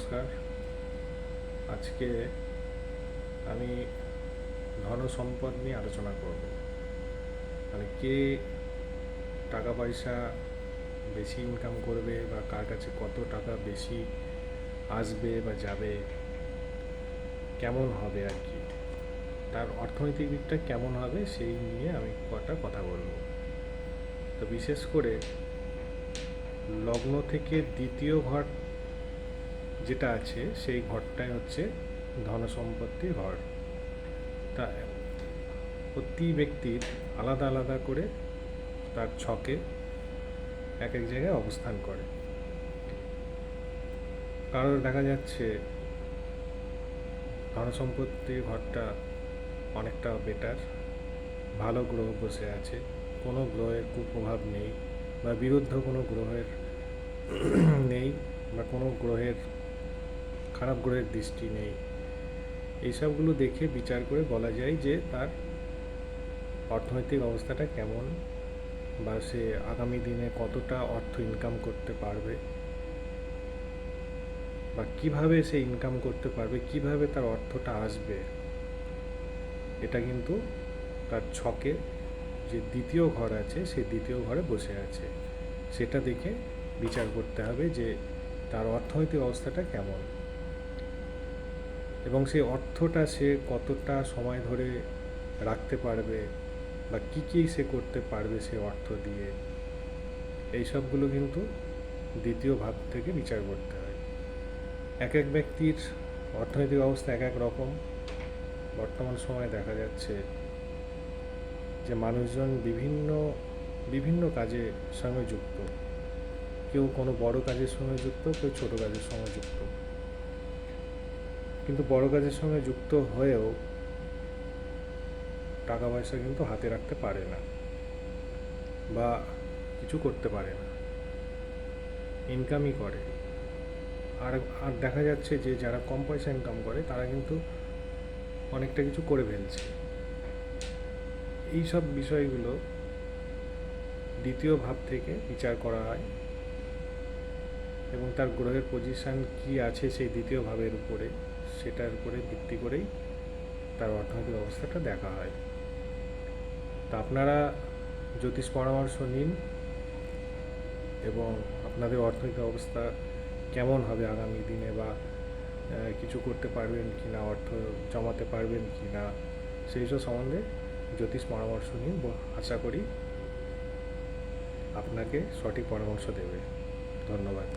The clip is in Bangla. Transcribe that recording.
নমস্কার। আজকে আমি ধন সম্পদ নিয়ে আলোচনা করব। মানে কে টাকা পয়সা বেশি ইনকাম করবে বা কার কাছে কত টাকা বেশি আসবে বা যাবে, কেমন হবে আর কি, তার অর্থনৈতিক দিকটা কেমন হবে সেই নিয়ে আমি কটা কথা বলবো। তো বিশেষ করে লগ্ন থেকে দ্বিতীয় ঘর যেটা আছে সেই ঘরটাই হচ্ছে ধন সম্পত্তির ঘর। তা প্রতি ব্যক্তির আলাদা আলাদা করে তার ছকে এক এক জায়গায় অবস্থান করে। কারোর দেখা যাচ্ছে ধন সম্পত্তির ঘরটা অনেকটা বেটার, ভালো গ্রহ বসে আছে, কোনো গ্রহের কুপ্রভাব নেই বা বিরুদ্ধ কোনো গ্রহের নেই বা কোনো গ্রহের খারাপ গ্রহের দৃষ্টি নেই। এইসবগুলো দেখে বিচার করে বলা যায় যে তার অর্থনৈতিক অবস্থাটা কেমন বা সে আগামী দিনে কতটা অর্থ ইনকাম করতে পারবে বা কিভাবে সে ইনকাম করতে পারবে, কিভাবে তার অর্থটা আসবে। এটা কিন্তু তার ছকে যে দ্বিতীয় ঘর আছে সেই দ্বিতীয় ঘরে বসে আছে, সেটা দেখে বিচার করতে হবে যে তার অর্থনৈতিক অবস্থাটা কেমন এবং সেই অর্থটা সে কতটা সময় ধরে রাখতে পারবে বা কী কী সে করতে পারবে সে অর্থ দিয়ে। এই সবগুলো কিন্তু দ্বিতীয় ভাব থেকে বিচার করতে হয়। এক এক ব্যক্তির অর্থনৈতিক অবস্থা এক এক রকম। বর্তমান সময়ে দেখা যাচ্ছে যে মানুষজন বিভিন্ন বিভিন্ন কাজের সঙ্গে যুক্ত। কেউ কোনো বড় কাজের সঙ্গে যুক্ত, কেউ ছোট কাজের সঙ্গে যুক্ত। কিন্তু বড় কাজের সঙ্গে যুক্ত হয়েও টাকা পয়সা কিন্তু হাতে রাখতে পারে না বা কিছু করতে পারে না, ইনকামই করে। আর আর দেখা যাচ্ছে যে যারা কম পয়সা ইনকাম করে তারা কিন্তু অনেকটা কিছু করে ফেলছে। এই সব বিষয়গুলো দ্বিতীয় ভাব থেকে বিচার করা হয় এবং তার গ্রহের পজিশান কি আছে সেই দ্বিতীয় ভাবের উপরে, সেটার উপরে ভিত্তি করেই তার অর্থনৈতিক অবস্থাটা দেখা হয়। তা আপনারা জ্যোতিষ পরামর্শ নিন এবং আপনাদের অর্থনৈতিক অবস্থা কেমন হবে আগামী দিনে, বা কিছু করতে পারবেন কি না, অর্থ জমাতে পারবেন কি না, সেই সব সম্বন্ধে জ্যোতিষ পরামর্শ নিন। আশা করি আপনাকে সঠিক পরামর্শ দেবে। ধন্যবাদ।